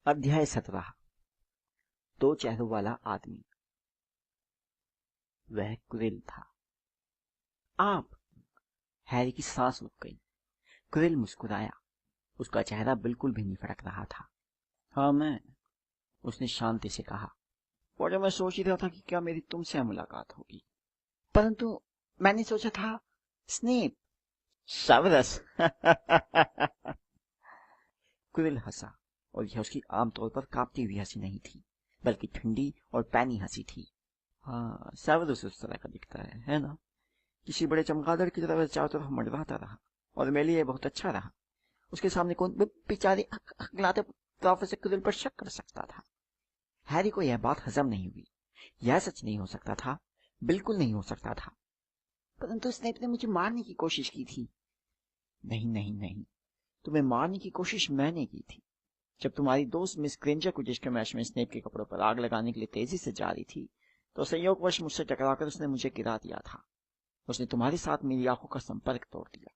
अध्याय 17। दो चेहरों वाला आदमी। वह क्विल था। आप? हैरी की सांस रुक गई। क्विल मुस्कुराया। उसका चेहरा बिल्कुल भी नहीं फटक रहा था। हाँ मैं, उसने शांति से कहा। और मैं सोच ही रहा था कि क्या मेरी तुमसे मुलाकात होगी, परंतु मैंने सोचा था स्नेप। सेवेरस। क्विल हंसा, और यह उसकी आमतौर पर कांपती हुई हंसी नहीं थी, बल्कि ठंडी और पैनी हंसी थी। हाँ, सेवेरस उस तरह का दिखता है ना? किसी बड़े चमगादड़ की तरह चारों तरफ मंडराता रहा, और मेरे लिए बहुत अच्छा रहा। उसके सामने कौन बेचारे हकलाते प्रोफेसर क्विल पर शक कर सकता था? हैरी को यह बात हजम नहीं हुई। यह सच नहीं हो सकता था, बिल्कुल नहीं हो सकता था। परंतु स्नेप ने मुझे मारने की कोशिश की थी। नहीं नहीं नहीं, तुम्हें मारने की कोशिश मैंने की थी। जब तुम्हारी दोस्त मिस ग्रेंजर कुछ मैच में स्नेप के कपड़ों पर आग लगाने के लिए तेजी से जा रही थी, तो संयोगवश मुझसे टकराकर उसने मुझे गिरा दिया था। उसने तुम्हारे साथ मेरी आंखों का संपर्क तोड़ दिया।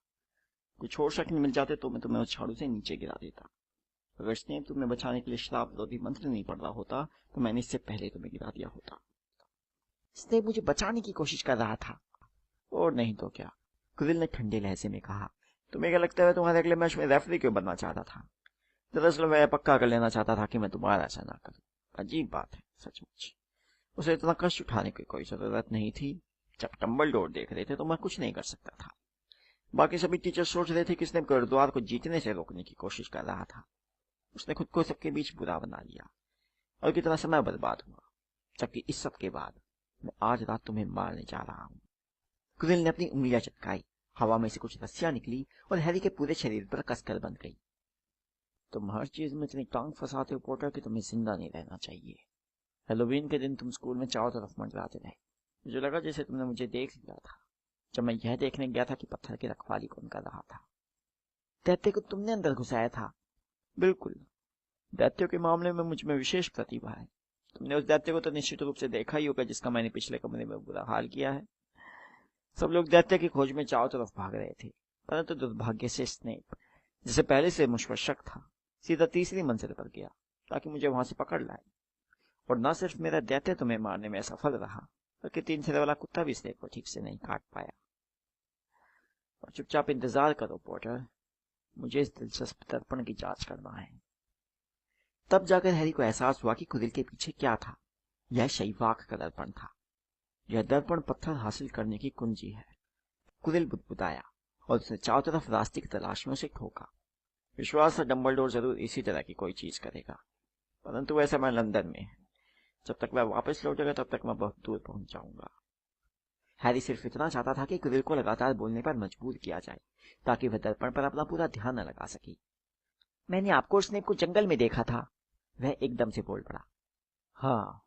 कुछ और शक मिल जाते तो मैं तुम्हें उस झाड़ू से नीचे गिरा देता। अगर स्नेप तुम्हें बचाने के लिए श्राप विरोधी मंत्र नहीं पड़ रहा होता, तो मैंने इससे पहले तुम्हें गिरा दिया होता। स्नेप मुझे बचाने की कोशिश कर रहा था। और नहीं तो क्या, क्विल ने ठंडे लहजे में कहा। तुम्हें क्या लगता है तुम्हारे अगले मैच में रेफरी क्यों बनना चाहता था? दरअसल मैं पक्का कर लेना चाहता था कि मैं तुम्हारा ऐसा ना करूं। अजीब बात है सचमुच। उसे इतना कष्ट उठाने की कोई जरूरत नहीं थी। जब डंबलडोर देख रहे थे तो मैं कुछ नहीं कर सकता था। बाकी सभी टीचर सोच रहे थे कि स्नेप गुरुद्वार को जीतने से रोकने की कोशिश कर रहा था। उसने खुद को सबके बीच बुरा बना लिया, और कितना समय बर्बाद हुआ। जबकि इस सब के बाद मैं आज रात तुम्हें मारने जा रहा हूँ। क्विल ने अपनी उंगलियां चटकाई। हवा में से कुछ रस्सियां निकली और हैरी के पूरे शरीर पर कसकर बंध गई। तुम हर चीज में इतनी टांग फंसाते हो पोटर कि तुम्हें जिंदा नहीं रहना चाहिए। हेलोवीन के दिन तुम स्कूल में चारों तरफ मंडराते रहे। मुझे लगा जैसे तुमने मुझे देख लिया था, जब मैं यह देखने गया था कि पत्थर की रखवाली कौन कर रहा था। दैत्य को तुमने अंदर घुसाया था? बिल्कुल। दैत्यों के मामले में मुझ में विशेष प्रतिभा है। तुमने उस दैत्य को तो निश्चित रूप से देखा ही होगा जिसका मैंने पिछले कमरे में बुरा हाल किया है। सब लोग दैत्य की खोज में चारों तरफ भाग रहे थे, परंतु दुर्भाग्य से स्नेप, जिसे पहले से मुझ पर शक था, सीधा तीसरी मंजिल पर गया ताकि मुझे वहां से पकड़ लाए। और न सिर्फ मेरा दैत्य तुम्हें मारने में असफल रहा, बल्कि 3 सिर वाला कुत्ता भी स्नेप को ठीक से नहीं काट पाया। और चुपचाप इंतजार करो पोटर, मुझे इस दिलचस्प दर्पण की जांच करना है। तब जाकर हैरी को एहसास हुआ कि कुदिल के पीछे क्या था। यह शैवाक का दर्पण था। यह दर्पण पत्थर हासिल करने की कुंजी है। कुदिल बुदबुदाया, और उसने चारों तरफ रास्ते की तलाश में उसे ठोका। विश्वास था डंबलडोर जरूर इसी तरह की कोई चीज करेगा, परंतु वह समय लंदन में है। जब तक वह वापस लौटेगा तब तक मैं बहुत दूर पहुंच जाऊंगा। हैरी सिर्फ इतना चाहता था कि क्विल को लगातार बोलने पर मजबूर किया जाए, ताकि वह दर्पण पर अपना पूरा ध्यान न लगा सके। मैंने आपको और स्नेप को जंगल में देखा था, वह एकदम से बोल पड़ा। हाँ,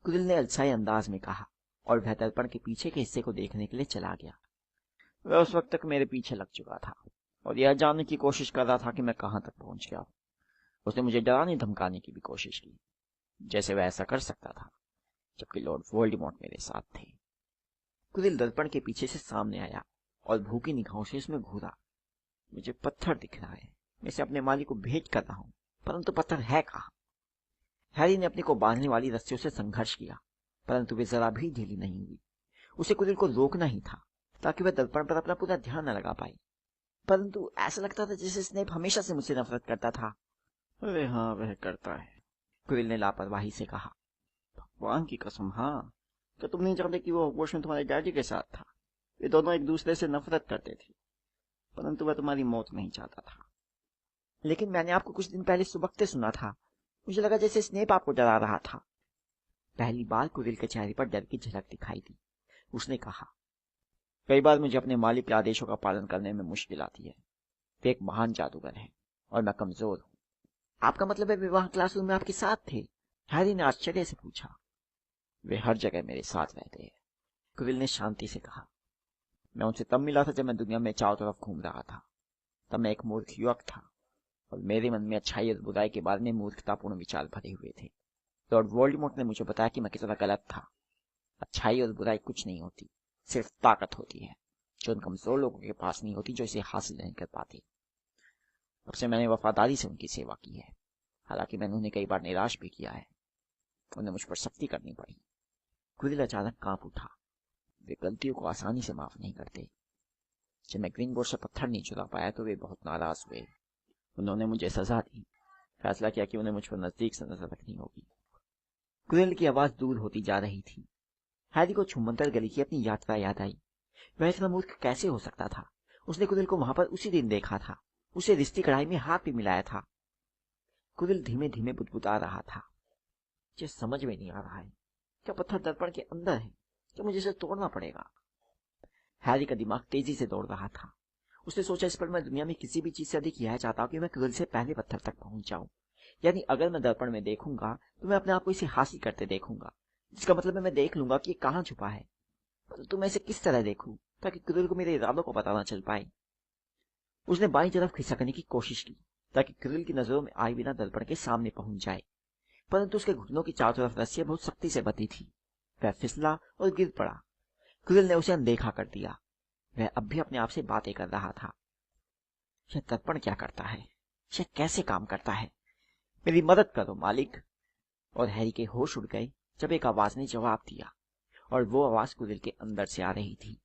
क्विल ने अलसाई अंदाज में कहा, और वह दर्पण के पीछे के हिस्से को देखने के लिए चला गया। वह उस वक्त तक मेरे पीछे लग चुका था, और यह जानने की कोशिश कर रहा था कि मैं कहां तक पहुंच गया हूं। उसने मुझे डराने धमकाने की भी कोशिश की, जैसे वह ऐसा कर सकता था जबकि लॉर्ड वोल्डेमॉर्ट मेरे साथ थे। कुदिल दर्पण के पीछे से सामने आया और भूखी निगाहों से उसमें घूरा। मुझे पत्थर दिख रहा है, मैं इसे अपने मालिक को भेंट कर रहा हूं, परंतु पत्थर है कहां? हैरी ने अपने को बांधने वाली रस्सियों से संघर्ष किया, परंतु वे जरा भी ढीली नहीं हुई। उसे कुदिल को रोकना ही था, ताकि वह दर्पण पर अपना पूरा ध्यान न लगा पाए। परंतु ऐसा लगता था जैसे स्नेप हमेशा से मुझसे नफरत करता था। अरे हाँ, वह करता है, कुदिल ने लापरवाही से कहा। भगवान की कसम, हाँ। क्या तुम नहीं जानते कि वो हॉगवर्ट्स में तुम्हारे डैडी के साथ था? वे दोनों एक दूसरे से नफरत करते थे, परंतु वह तुम्हारी मौत नहीं चाहता था। लेकिन मैंने आपको कुछ दिन पहले सुबकते सुना था। मुझे लगा जैसे स्नेप आपको डरा रहा था। पहली बार कुरिल के चेहरे पर डर की झलक दिखाई दी। उसने कहा, कई बार मुझे अपने मालिक के आदेशों का पालन करने में मुश्किल आती है। वे एक महान जादूगर है और मैं कमजोर हूँ। आपका मतलब है वे वहां क्लासरूम में आपके साथ थे? हैरी ने आश्चर्य से पूछा। वे हर जगह मेरे साथ रहते हैं, कुरिल ने शांति से कहा। मैं उनसे तब मिला था जब मैं दुनिया में चारों तरफ घूम रहा था। तब मैं एक मूर्ख युवक था, और मेरे मन में अच्छाई और बुराई के बारे में मूर्खतापूर्ण विचार भरे हुए थे। लॉर्ड वोल्डेमॉर्ट ने मुझे बताया कि मैं कितना गलत था। अच्छाई और बुराई कुछ नहीं होती, सिर्फ ताकत होती है, जो उन कमजोर लोगों के पास नहीं होती जो इसे हासिल नहीं कर पाते। तब से मैंने वफादारी से उनकी सेवा की है। हालांकि मैंने उन्हें कई बार निराश भी किया है। उन्हें मुझ पर सख्ती करनी पड़ी। क्विल अचानक कांप उठा। वे गलतियों को आसानी से माफ नहीं करते। जब मैं ग्रीनबोर्ड से पत्थर नहीं चुरा पाया तो वे बहुत नाराज हुए। उन्होंने मुझे सजा दी। फैसला किया कि उन्हें मुझ पर नजदीक से नजर रखनी होगी। क्विल की आवाज दूर होती जा रही थी। हैरी को छुमंतर गली की अपनी यात्रा याद आई। वह इतना मूर्ख कैसे हो सकता था? उसने क्विल को वहां पर उसी दिन देखा था। उसे रिश्ती कढ़ाई में हाथ भी मिलाया था। क्विल धीमे धीमे बुदबुदा रहा था। मुझे समझ में नहीं आ रहा है, क्या पत्थर दर्पण के अंदर है? क्या मुझे इसे तोड़ना पड़ेगा? हैरी का दिमाग तेजी से दौड़ रहा था। उसने सोचा, इस पर मैं दुनिया में किसी भी चीज से अधिक यह चाहता हूं कि मैं क्विल से पहले पत्थर तक पहुंच जाऊं। यानी अगर मैं दर्पण में देखूंगा तो मैं अपने आप को इसे हासिल करते देखूंगा, जिसका मतलब है मैं देख लूंगा कि ये कहां छुपा है। परंतु मैं इसे किस तरह देखूं ताकि क्विल को मेरे इरादों को पता न चल पाए। उसने बाईं तरफ खिसकने की कोशिश की ताकि क्विल की नजरों में आए बिना दर्पण के सामने पहुंच जाए, परंतु उसके घुटनों की चारों तरफ रस्सियां बहुत सख्ती से बंधी थी। वह फिसला और गिर पड़ा। क्विल ने उसे अनदेखा कर दिया। वह अब भी अपने आप से बातें कर रहा था। यह दर्पण क्या करता है? यह कैसे काम करता है? मेरी मदद करो मालिक। और हैरी के होश उड़ गए जब एक आवाज ने जवाब दिया, और वो आवाज क्विल के अंदर से आ रही थी।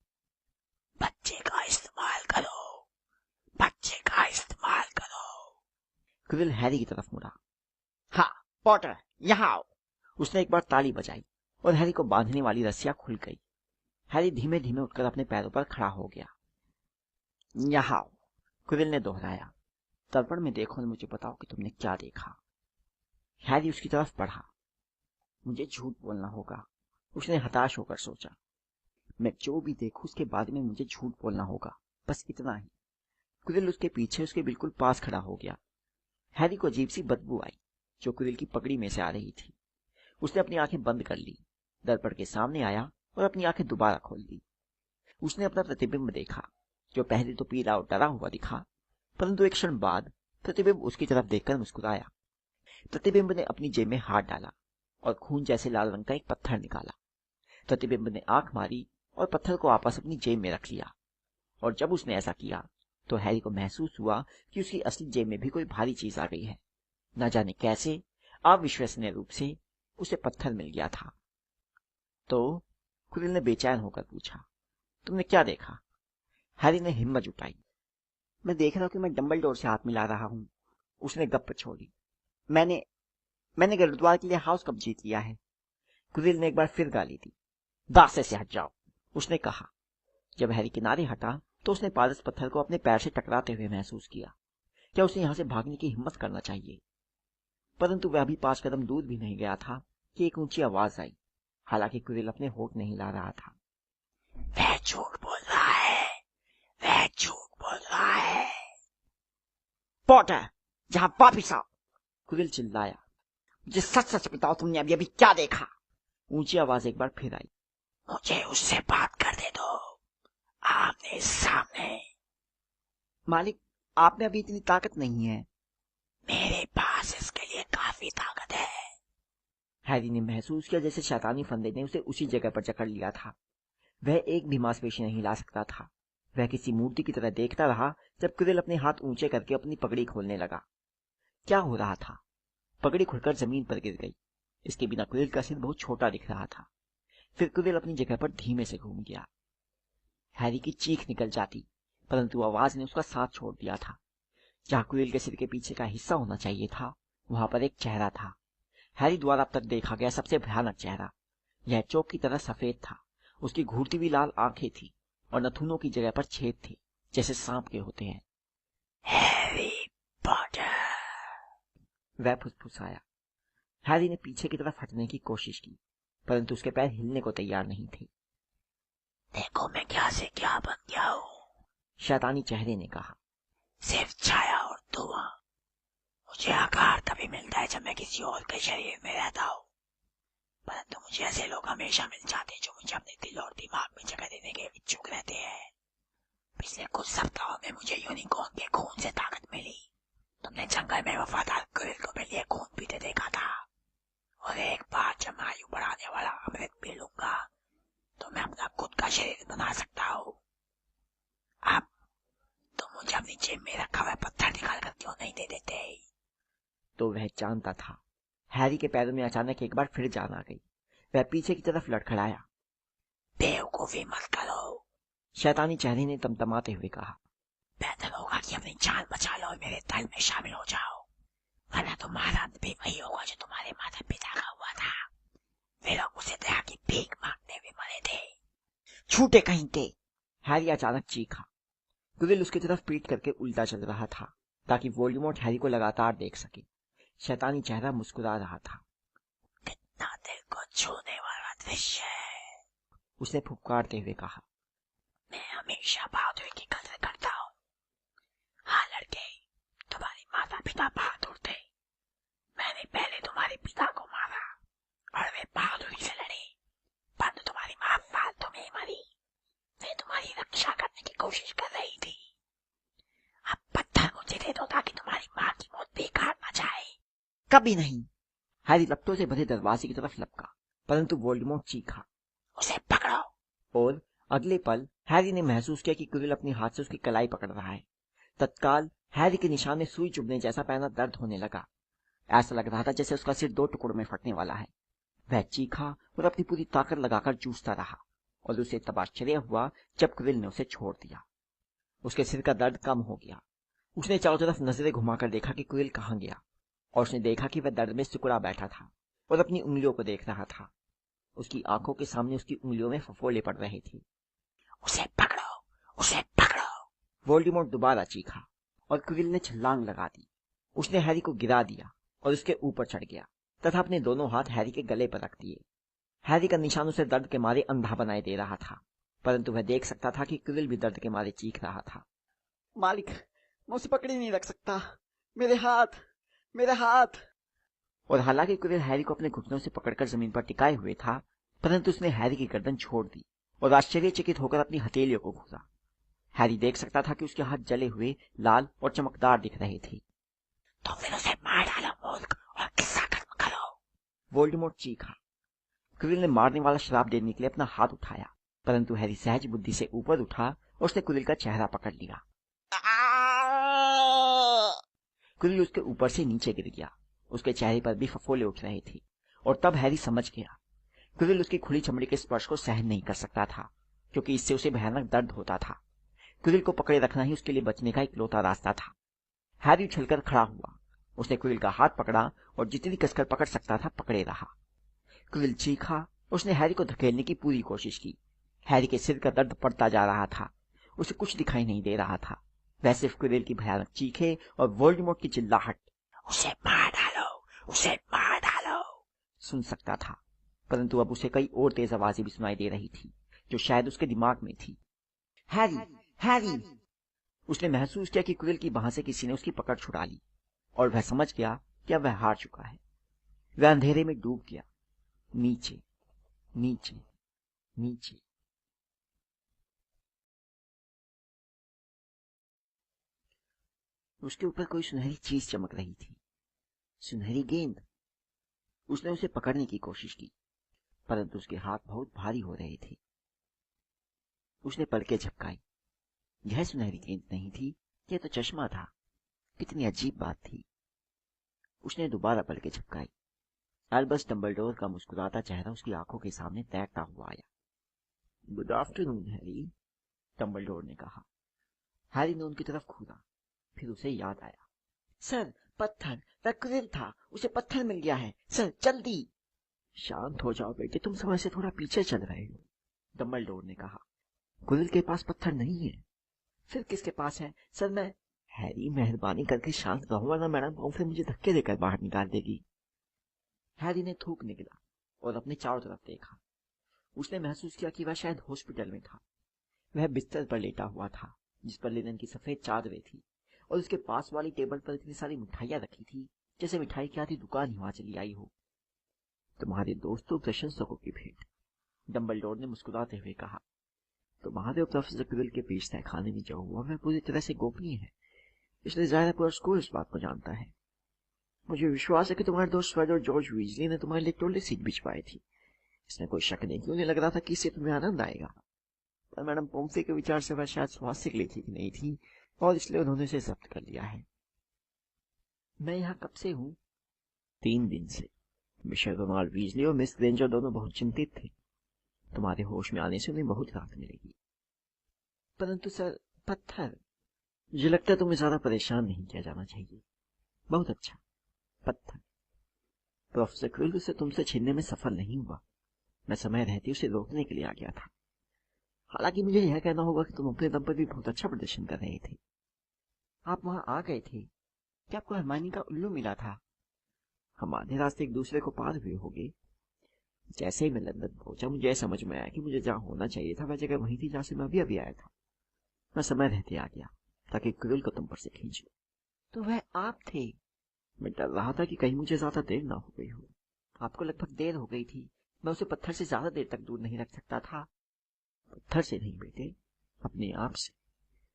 बच्चे का इस्तेमाल करो, बच्चे का इस्तेमाल करो। क्विल हैरी की तरफ मुड़ा। हाँ पॉटर, यहाँ आओ। उसने एक बार ताली बजाई और हैरी को बांधने वाली रस्सियां खुल गई। हैरी धीमे धीमे उठकर अपने पैरों पर खड़ा हो गया। यहाँ आओ, क्विल ने दोहराया। दर्पण में देखो और मुझे बताओ कि तुमने क्या देखा। हैरी उसकी तरफ बढ़ा। मुझे झूठ बोलना होगा, उसने हताश होकर सोचा। मैं जो भी देखूं उसके बारे में मुझे झूठ बोलना होगा, बस इतना ही। क्विल उसके पीछे उसके बिल्कुल पास खड़ा हो गया। हैरी को अजीब सी बदबू आई जो क्विल की पगड़ी में से आ रही थी। उसने अपनी आंखें बंद कर ली, दर्पण के सामने आया और अपनी आंखें दोबारा खोल दी। उसने अपना प्रतिबिंब देखा, जो पहले तो पीला और डरा हुआ दिखा, परंतु एक क्षण बाद प्रतिबिंब उसकी तरफ देखकर मुस्कुराया। प्रतिबिंब ने अपनी जेब में हाथ डाला और खून जैसे लाल रंग का एक पत्थर निकाला। प्रतिबिंब ने आंख मारी और पत्थर को वापस अपनी जेब में रख लिया। और जब उसने ऐसा किया तो हैरी को महसूस हुआ कि उसकी असली जेब में भी कोई भारी चीज आ गई है। न जाने कैसे अविश्वसनीय रूप से उसे पत्थर मिल गया था। तो क्विल ने बेचैन होकर पूछा, तुमने क्या देखा? हैरी ने हिम्मत जुटाई। मैं देख रहा हूं कि मैं डंबलडोर से हाथ मिला रहा हूं। उसने गप्प छोड़ी। मैंने गुरुद्वार के लिए हाउस कब जीत लिया है। क्विल ने एक बार फिर गाली दी। दास्ते से हट जाओ, उसने कहा। जब हैरी किनारे हटा तो उसने पारस पत्थर को अपने पैर से टकराते हुए महसूस किया। क्या उसे यहां से भागने की हिम्मत करना चाहिए? परंतु वह अभी 5 कदम दूर भी नहीं गया था कि एक ऊंची आवाज आई। हालांकि क्विल अपने होठ नहीं ला रहा था। वह झूठ बोल रहा है, वह झूठ बोल रहा है। पॉटर, जहां वापिस आओ, क्विल चिल्लाया। मुझे सच सच बताओ, तुमने अभी अभी क्या देखा? ऊंची आवाज एक बार फिर आई। मुझे उससे बात करने दो, आमने सामने। मालिक, आप में अभी इतनी ताकत नहीं है। मेरे पास इसके लिए काफी ताकत है। हैरी ने महसूस किया जैसे शैतानी फंदे ने उसे उसी जगह पर जकड़ लिया था। वह एक भी मांसपेशी नहीं ला सकता था। वह किसी मूर्ति की तरह देखता रहा जब क्विल अपने हाथ ऊंचे करके अपनी पगड़ी खोलने लगा। क्या हो रहा था? पगड़ी खुलकर जमीन पर गिर गई। इसके बिना क्विल का सिर बहुत छोटा दिख रहा था। फिर क्विल अपनी जगह पर धीमे से घूम गया। हैरी की चीख निकल जाती, परंतु आवाज ने उसका साथ छोड़ दिया था। जहां क्विल के सिर के पीछे का हिस्सा होना चाहिए था, वहां पर एक चेहरा था। हैरी द्वारा अब तक देखा गया सबसे भयानक चेहरा। यह चौक की तरह सफेद था। उसकी घूरती हुई लाल आंखें थी और नथुनों की जगह पर छेद थे, जैसे सांप के होते हैं। हैरी पॉटर, वह फुसफुसाया। हैरी ने पीछे की तरफ हटने की कोशिश की, परंतु उसके पैर हिलने को तैयार नहीं थे। देखो मैं क्या से क्या बन गया हूँ, शैतानी चेहरे ने कहा। सिर्फ छाया और धुआं। मुझे आकार तभी मिलता है जब मैं किसी और के शरीर में रहता हूँ, परंतु मुझे ऐसे लोग हमेशा मिल जाते हैं जो मुझे अपने दिल और दिमाग में जगह देने के इच्छुक रहते हैं। पिछले कुछ सप्ताहों में मुझे यूनिकॉर्न के खून से ताकत मिली। तुमने जंगल में वफादार क्विल को मेरे लिए खून पीते देखा था, और एक बार जब मैं आयु बढ़ाने वाला अमृत पी लूंगा तो मैं अपना खुद का शरीर बना सकता हूँ। अब तुम मुझे अपनी जेब में रखा हुआ पत्थर निकाल कर क्यों नहीं दे देते? तो वह जानता था। हैरी के पैरों में अचानक एक बार फिर जान आ गई। वह पीछे की तरफ लड़खड़ाया। बेवकूफी मत करो, शैतानी चेहरे ने तमतमाते हुए कहा। बेहतर होगा कि अपनी जान बचा लो और मेरे दल में शामिल हो जाओ, वरना तुम्हारा अंत भी वही होगा जो तुम्हारे माता पिता का हुआ था। वे लोग उसे दया की भीख मांगते हुए मरे थे। छूटे कहीं के, हैरी अचानक चीखा। क्विरिल उसकी तरफ पीट करके उल्टा चल रहा था ताकि वोल्डेमॉर्ट हैरी को लगातार देख सके। शैतानी चेहरा मुस्कुरा रहा था। कितना दिल को छूने वाला दृश्य है, उसने फुफकारते हुए कहा। मैं हमेशा बहादुरी की कदर करता हूँ। हाँ लड़के, तुम्हारे माता पिता बहादुर थे। मैंने पहले तुम्हारे पिता को मारा और वे बहादुरी से लड़े, परंतु तुम्हारी माँ फालतू में मरी। वे तुम्हारी रक्षा करने की कोशिश कर रही थी। अब पत्थर मुझे दे दो ताकि तुम्हारी माँ की मौत बेकार न जाए। कभी नहीं, हैरी लपटों से भरे दरवाजे की तरफ लपका, परंतु वोल्डेमॉर्ट चीखा। उसे पकड़ो। और अगले पल हैरी ने महसूस किया कि क्विरिल अपने हाथ से उसकी कलाई पकड़ रहा है। तत्काल हैरी के निशान में सुई चुभने जैसा पैना दर्द होने लगा। ऐसा लग रहा था जैसे उसका सिर 2 टुकड़ों में फटने वाला है। वह चीखा और अपनी पूरी ताकत लगाकर जूझता रहा और उसे तब आश्चर्य हुआ जब क्विरिल ने उसे छोड़ दिया। उसके सिर का दर्द कम हो गया। उसने चारों तरफ नजरें घुमाकर देखा कि क्विरिल कहाँ गया, और उसने देखा कि वह दर्द में सिकुड़ा बैठा था और अपनी उंगलियों को देख रहा था। उसकी आंखों के सामने उसकी उंगलियों में फफोले पड़ रहे थे। उसे पकड़ो, उसे पकड़ो, वोल्डेमॉर्ट दोबारा चीखा और क्विरिल ने छलांग लगा दी। उसने हैरी को गिरा दिया और उसके ऊपर चढ़ गया तथा अपने दोनों हाथ हैरी के गले पर रख दिए। हैरी का निशान उसे दर्द के मारे अंधा बनाए दे रहा था, परंतु वह देख सकता था कि क्विरिल भी दर्द के मारे चीख रहा था। मालिक, मैं उसे पकड़ ही नहीं रख सकता। मेरे हाथ, मेरे हाथ। और हालांकि क्विरिल हैरी को अपने घुटनों से पकड़कर जमीन पर टिकाए हुए था, परंतु उसने हैरी की गर्दन छोड़ दी और आश्चर्यचकित होकर अपनी हथेलियों को घूरा। हैरी देख सकता था कि उसके हाथ जले हुए, लाल और चमकदार दिख रहे थे। तो फिर उसे मार डालो मूर्ख और किस्सा खत्म करो, वोल्डेमॉर्ट चीखा। क्विरिल ने मारने वाला श्राप देने के लिए अपना हाथ उठाया, परंतु हैरी सहज बुद्धि से ऊपर उठा और उसने क्विरिल का चेहरा पकड़ लिया। क्विरिल उसके ऊपर से नीचे गिर गया। उसके चेहरे पर भी फफोले उठ रहे थे और तब हैरी समझ गया। क्विरिल उसकी खुली चमड़ी के स्पर्श को सहन नहीं कर सकता था, क्योंकि इससे उसे भयानक दर्द होता था। क्विरिल को पकड़े रखना ही उसके लिए बचने का इकलौता रास्ता था। हैरी उछलकर खड़ा हुआ। उसने क्विरिल का हाथ पकड़ा और जितनी कसकर पकड़ सकता था पकड़े रहा। क्विरिल चीखा। उसने हैरी को धकेलने की पूरी कोशिश की। हैरी के सिर का दर्द बढ़ता जा रहा था। उसे कुछ दिखाई नहीं दे रहा था, वह सिर्फ क्विरिल की भयानक चीखें और वोल्डेमॉर्ट की चिल्लाहट, उसे मार डालो, उसे मार डालो, सुन सकता था। परंतु अब उसे कई और तेज आवाजें भी सुनाई दे रही थी, जो शायद उसके दिमाग में थी। Harry, Harry! उसने महसूस किया कि क्विरिल की बाह से किसी ने उसकी पकड़ छुड़ा ली, और वह समझ गया कि अब वह हार चुका है। वह अंधेरे में डूब गया, नीचे, नीचे, नीचे। उसके ऊपर कोई सुनहरी चीज चमक रही थी, सुनहरी गेंद। उसने उसे पकड़ने की कोशिश की, परंतु उसके हाथ बहुत भारी हो रहे थे। उसने पलकें झपकाई। यह सुनहरी गेंद नहीं थी, यह तो चश्मा था। कितनी अजीब बात थी। उसने दोबारा पलकें झपकाई। अल्बस डंबलडोर का मुस्कुराता चेहरा उसकी आंखों के सामने तैरता हुआ आया। गुड आफ्टरनून हैरी, डंबलडोर ने कहा। हैरी ने उनकी तरफ घूरा, फिर उसे याद आया। सर, पत्थर, वह क्विरिल था, उसे पत्थर मिल गया है। सर, जल्दी। शांत हो जाओ बेटे, तुम समय से थोड़ा पीछे चल रहे हो, डंबलडोर ने कहा। क्विरिल के पास पत्थर नहीं है। फिर किसके पास है? सर, मैं। हैरी, मेहरबानी करके शांत रहो, वरना मैडम पॉम्फ्रे मुझे धक्के देकर बाहर निकाल देगी। हैरी ने थूक निकला और अपने चारों तरफ देखा। उसने महसूस किया कि वह शायद हॉस्पिटल में था। वह बिस्तर पर लेटा हुआ था, जिस पर लिनन की सफेद चादरें थी, और उसके पास वाली टेबल पर इतनी सारी मिठाइयां रखी थी, जैसे मिठाई की आधी दुकान ही वहां चली आई हो। तुम्हारे दोस्तों प्रशंसकों की भेंट, डंबलडोर ने मुस्कुराते हुए कहा। तुम्हारे और प्रोफेसर क्विरिल के बीच तय खाने में जो हुआ वह पूरी तरह से गोपनीय है, इसलिए जाहिर पूरा स्कूल इस बात को जानता है। मुझे विश्वास है कि तुम्हारे दोस्त फ्रेड और जॉर्ज वीजली ने तुम्हारे लिए टोले सीट भिजवाई थी। इसमें कोई शक नहीं कि उन्हें लग रहा था कि इससे तुम्हें आनंद आएगा, पर मैडम पोम्फ्रे के विचार से वह शायद स्वास्थ्य के लिए ठीक नहीं थी, और इसलिए उन्होंने इसे जब्त कर लिया है। मैं यहाँ कब से हूँ? 3 दिन से मिस्टर रोनाल्ड वीजली और मिस ग्रेंजर दोनों बहुत चिंतित थे। तुम्हारे होश में आने से उन्हें बहुत राहत मिलेगी। परंतु सर, पत्थर। मुझे लगता है तुम्हें ज्यादा परेशान नहीं किया जाना चाहिए। बहुत अच्छा, पत्थर। प्रोफेसर क्विल उसे तुमसे छीनने में सफल नहीं हुआ। मैं समय रहते उसे रोकने के लिए आ गया था। हालांकि मुझे यह कहना होगा कि तुम अपने दम पर भी बहुत अच्छा प्रदर्शन कर रहे थे। आप वहां आ गए थे? क्या आपको हरमाइनी का उल्लू मिला था? हम आधे रास्ते एक दूसरे को पार हुए होंगे। जैसे ही मैं लंदन पहुंचा, मुझे यह समझ में आया कि मुझे जहां होना चाहिए था वह जगह वही थी जहां से मैं अभी आया था। मैं समय रहते आ गया ताकि क्विल को तुम पर से खींच लूं। तो वह आप थे? मैं डर रहा था कि कहीं मुझे ज्यादा देर ना हो गई हो। आपको लगभग देर हो गई थी। मैं उसे पत्थर से ज्यादा देर तक दूर नहीं रख सकता था। पत्थर से नहीं बेटे, अपने आप से।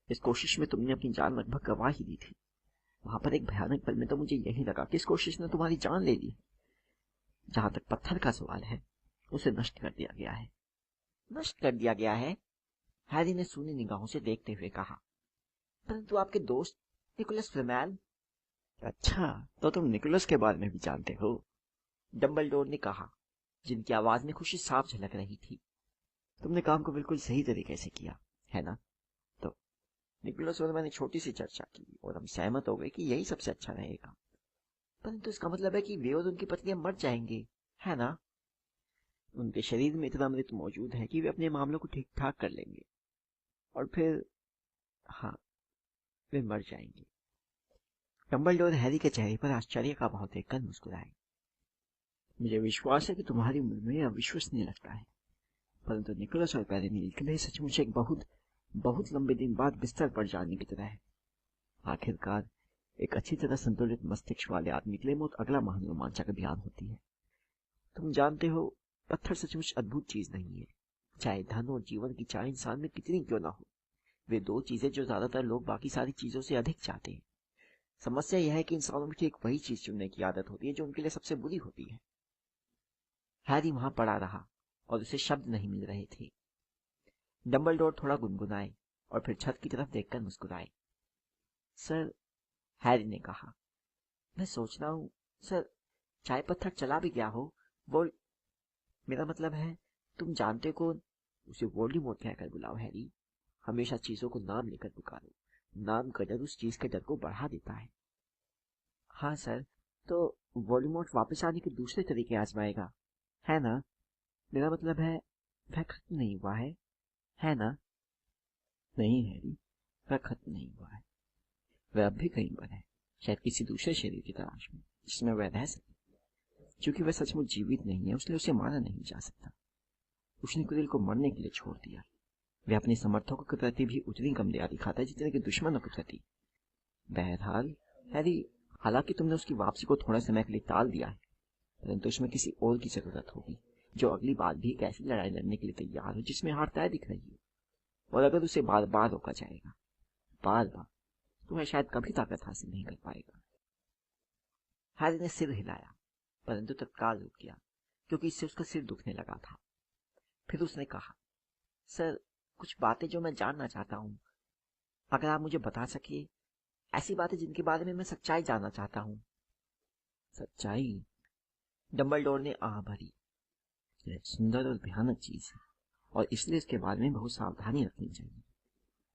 इस कोशिश में तुमने अपनी जान लगभग गंवा ही दी थी। वहां पर एक भयानक पल में तो मुझे यही लगा कि इस कोशिश ने तुम्हारी जान ले ली। जहां तक पत्थर का सवाल है, उसे नष्ट कर दिया गया है। नष्ट कर दिया गया है? हैरी ने सूनी निगाहों से देखते हुए कहा। परंतु आपके दोस्त निकोलस फ्लेमेल। अच्छा, तो तुम निकोलस के बारे में भी जानते हो? डंबलडोर ने कहा, जिनकी आवाज में खुशी साफ झलक रही थी। तुमने काम को बिल्कुल सही तरीके से किया, है ना? तो निकोलस और मैंने छोटी सी चर्चा की और हम सहमत हो गए कि यही सबसे अच्छा रहेगा। परंतु इसका मतलब है कि वे और उनकी पत्नियां मर जाएंगे, है ना? उनके शरीर में इतना अमृत मौजूद है कि वे अपने मामलों को ठीक ठाक कर लेंगे और फिर, हाँ, वे मर जाएंगे। डंबलडोर हैरी के चेहरे पर आश्चर्य का भाव देखकर मुस्कुराए। मुझे विश्वास है कि तुम्हारी उम्र में अविश्वसनीय लगता है, परंतु निकोलस और पेरेनिल के लिए सचमुच एक बहुत बहुत लंबे दिन बाद बिस्तर पर जाने की तरह है। आखिरकार एक अच्छी तरह संतुलित मस्तिष्क वाले आदमी के लिए मौत अगला महान रोमांचक अभियान होती है। तुम जानते हो, पत्थर सचमुच अद्भुत चीज नहीं है। चाहे धन और जीवन की चाह इंसान में कितनी क्यों ना हो, वे 2 चीजें जो ज्यादातर लोग बाकी सारी चीजों से अधिक चाहते हैं। समस्या यह है कि इंसानों में ठीक वही चीज चुनने की आदत होती है जो उनके लिए सबसे बुरी होती है। हैरी वहां पड़ा रहा और उसे शब्द नहीं मिल रहे थे। डंबलडोर थोड़ा गुनगुनाए और फिर छत की तरफ देखकर मुस्कुराए। सर, हैरी ने कहा, मैं सोच रहा हूं, सर, चाय पत्थर चला भी गया हो, वो, मेरा मतलब है, तुम जानते कौन? उसे वोल्डेमॉर्ट कहकर बुलाओ हैरी। हमेशा चीजों को नाम लेकर पुकारो। नाम का डर उस चीज के डर को बढ़ा देता है। हाँ सर, तो वोल्डेमॉर्ट वापस आने के दूसरे तरीके आजमाएगा, है ना? मेरा मतलब है, वह खत्म नहीं हुआ है ना? नहीं हैरी, वह खत्म नहीं हुआ है। वह अब भी कहीं पर है, शायद किसी दूसरे शरीर की तलाश में, जिसमें वह रह सके। क्योंकि वह सचमुच जीवित नहीं है, इसलिए उसे मारा नहीं जा सकता। उसने कुरिल को मरने के लिए छोड़ दिया। वह अपने समर्थकों के प्रति भी उतनी कम दया दिखाता है जितने कि दुश्मनों के प्रति। बहरहाल हैरी, हालांकि तुमने उसकी वापसी को थोड़ा समय के लिए टाल दिया है, परंतु उसमें किसी और की जरूरत होगी जो अगली बार भी एक ऐसी लड़ाई लड़ने के लिए तैयार हो जिसमें हार तय दिख रही हो। और अगर उसे बार बार रोका जाएगा, बार बार, तो वह शायद कभी ताकत हासिल नहीं कर पाएगा। हैरी ने सिर हिलाया, परंतु तत्काल रुक गया क्योंकि इससे उसका सिर दुखने लगा था। फिर उसने कहा, सर, कुछ बातें जो मैं जानना चाहता हूँ, अगर आप मुझे बता सके, ऐसी बातें जिनके बारे में मैं सच्चाई जानना चाहता हूँ। सच्चाई? डंबलडोर ने आह भरी। यह सुंदर और भयानक चीज है और इसलिए इसके बारे में बहुत सावधानी रखनी चाहिए।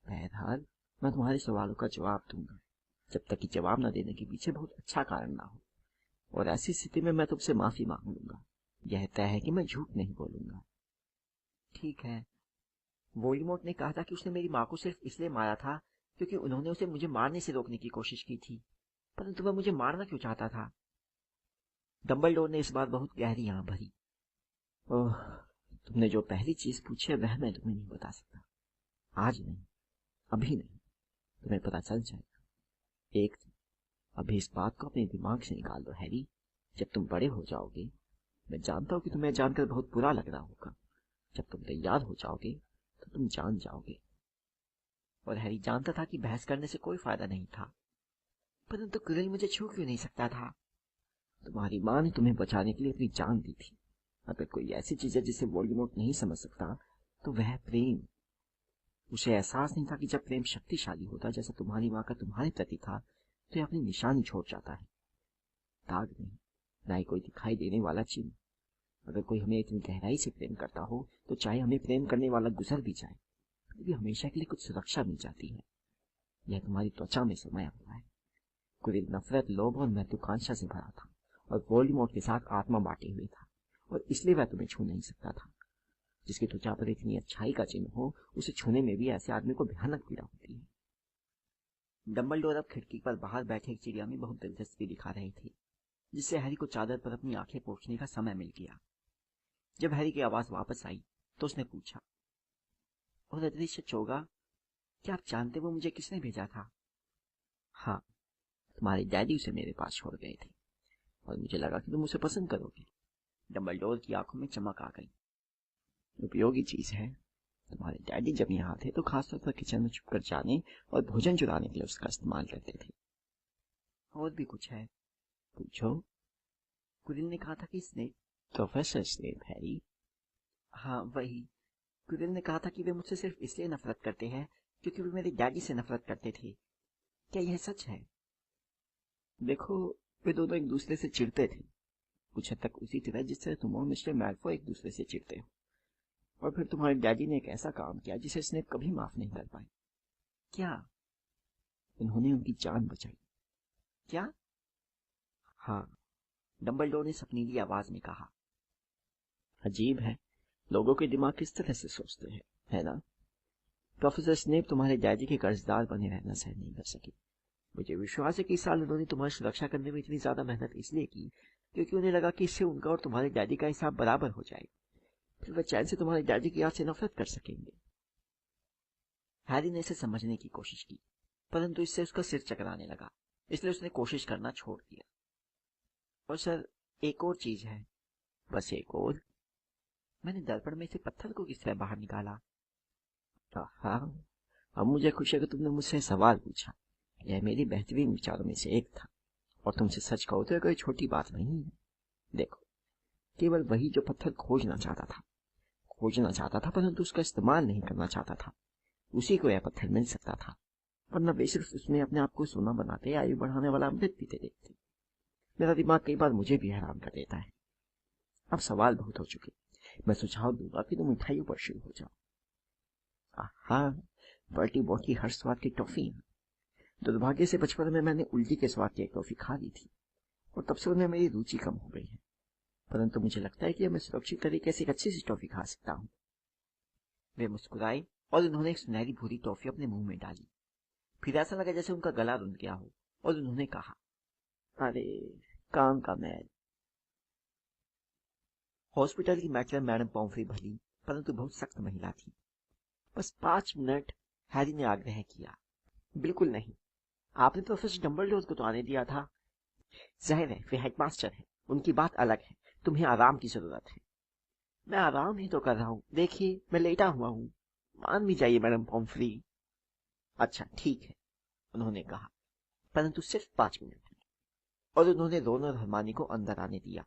बहरहाल, मैं तुम्हारे सवालों का जवाब दूंगा, जब तक कि जवाब न देने के पीछे बहुत अच्छा कारण ना हो। और ऐसी स्थिति में मैं तुमसे माफी मांग लूंगा। यह तय है कि मैं झूठ नहीं बोलूंगा। ठीक है। वोल्डेमॉर्ट ने कहा था कि उसने मेरी माँ को सिर्फ इसलिए मारा था क्योंकि उन्होंने उसे मुझे मारने से रोकने की कोशिश की थी। परंतु वह मुझे मारना क्यों चाहता था? डंबलडोर ने इस बार बहुत गहरी आंख भरी। ओह, तुमने जो पहली चीज पूछी है वह मैं तुम्हें नहीं बता सकता। आज नहीं, अभी नहीं, तुम्हें पता चल जाएगा एक दिन। अभी इस बात को अपने दिमाग से निकाल दो हैरी। जब तुम बड़े हो जाओगे, मैं जानता हूँ कि तुम्हें जानकर बहुत बुरा लग रहा होगा, जब तुम तैयार हो जाओगे तो तुम जान जाओगे। और हैरी जानता था कि बहस करने से कोई फायदा नहीं था। परंतु क्विल मुझे छू क्यों नहीं सकता था? तुम्हारी माँ ने तुम्हें बचाने के लिए अपनी जान दी थी। अगर कोई ऐसी चीज है जिसे वोल्डेमॉर्ट नहीं समझ सकता, तो वह प्रेम। उसे एहसास नहीं था कि जब प्रेम शक्तिशाली होता जैसा तुम्हारी माँ का तुम्हारे प्रति था, तो यह अपनी निशानी छोड़ जाता है। दाग नहीं, ना ही कोई दिखाई देने वाला चिन्ह। अगर कोई हमें इतनी गहराई से प्रेम करता हो तो चाहे हमें प्रेम करने वाला गुजर भी जाए फिर भी हमेशा के लिए कुछ सुरक्षा मिल जाती है। यह तुम्हारी त्वचा में समाया हुआ है। कुरिल नफरत, लोभ और महत्वाकांक्षा से भरा था और वोल्डेमॉर्ट के साथ आत्मा बांटे हुए था, और इसलिए वह तुम्हें छू नहीं सकता था। जिसकी त्वचा पर इतनी अच्छाई का चिन्ह हो, उसे छूने में भी ऐसे आदमी को भयानक पीड़ा होती है। डंबलडोर अब खिड़की पर बाहर बैठे एक चिड़िया में बहुत दिलचस्पी दिखा रहे थे, जिससे हैरी को चादर पर अपनी आंखें पोंछने का समय मिल गया। जब हैरी की आवाज वापस आई तो उसने पूछा, और अदृश्य चोगा, क्या आप जानते वो मुझे किसने भेजा था? हाँ, तुम्हारे डैडी उसे मेरे पास छोड़ गए थे और मुझे लगा कि तुम उसे पसंद करोगे। डंबलडोर की आंखों में चमक आ गई। उपयोगी चीज है। तुम्हारे डैडी जब यहाँ थे तो खासतौर पर किचन में छुपकर जाने और भोजन चुराने के लिए उसका इस्तेमाल करते थे। और भी कुछ है? पूछो। कुरिल ने कहा था कि स्नेप। Professor Snape, Harry. हाँ, वही। कुरिल ने कहा था कि वे मुझसे सिर्फ इसलिए नफरत करते हैं क्योंकि वे मेरे डैडी से नफरत करते थे। क्या यह सच है? देखो, वे दोनों एक दूसरे से चिढ़ते थे, कुछ हद तक उसी तरह जिससे तुम और मिस्टर मैल्फॉय एक दूसरे से चिढ़ते हो। और फिर तुम्हारे डैडी ने एक ऐसा काम किया जिसे स्नेप कभी माफ नहीं कर पाए। क्या? उन्होंने उनकी जान बचाई। क्या? हाँ, डंबलडोर ने सपनीली आवाज में कहा। अजीब है, लोगों के दिमाग किस तरह से सोचते हैं, है ना? प्रोफेसर स्नेप तुम्हारे डैडी के कर्जदार बने रहना सहन नहीं कर सके। मुझे विश्वास है कि इस साल उन्होंने तुम्हारी सुरक्षा करने में इतनी ज्यादा मेहनत इसलिए की क्योंकि उन्हें लगा कि इससे उनका और तुम्हारे डैडी का हिसाब बराबर हो जाएगा। फिर वे चैन से तुम्हारे डैडी की याद से नफरत कर सकेंगे। हैरी ने इसे समझने की कोशिश की, परंतु इससे उसका सिर चकराने लगा, इसलिए उसने कोशिश करना छोड़ दिया। और सर, एक और चीज है। बस एक और? मैंने दर्पण में से पत्थर को किस तरह बाहर निकाला? हाँ, अब मुझे खुशी है कि तुमने मुझसे सवाल पूछा। यह मेरी बेहतरीन विचारों में से एक था, और तुमसे सच कहो तो कोई छोटी बात नहीं है। देखो, केवल वही जो पत्थर खोजना चाहता था परंतु उसका इस्तेमाल नहीं करना चाहता था, उसी को यह पत्थर मिल सकता था। वरना वे सिर्फ उसमें अपने आप को सोना बनाते, आयु बढ़ाने वाला अमृत पीते देखते। मेरा दिमाग कई बार मुझे भी हैरान कर देता है। अब सवाल बहुत हो चुके, मैं सुझाव दूंगा कि तुम मिठाइयों पर शुरू हो जाओ। हाँ, बर्टी बॉटी हर स्वाद की टॉफी। दुर्भाग्य से बचपन में मैंने उल्टी के स्वाद की एक टॉफी खा ली थी, और तब से उनमें मेरी रुचि कम हो गई है। परंतु मुझे लगता है कि मैं सुरक्षित तरीके से एक अच्छी सी टॉफी खा सकता हूँ। वे मुस्कुराए और उन्होंने एक सुनहरी भूरी टॉफी अपने मुंह में डाली। फिर ऐसा लगा जैसे उनका गला रुंध गया हो, और उन्होंने कहा, अरे काम का मैल। हॉस्पिटल की मैटरन मैडम पॉम्फ्री भली परंतु बहुत सख्त महिला थी। बस 5 मिनट, हैरी ने आग्रह किया। बिल्कुल नहीं, आपने प्रोफेसर डंबलडोर को तो आने दिया था। जाहिर है, वे हेडमास्टर हैं, उनकी बात अलग है। तुम्हें आराम की जरूरत है। मैं आराम ही तो कर रहा हूँ, देखिए मैं लेटा हुआ हूँ। मान भी जाइए मैडम पॉम्फ्री। अच्छा ठीक है, उन्होंने कहा, परंतु सिर्फ 5 मिनट। और उन्होंने रोन और हरमानी को अंदर आने दिया।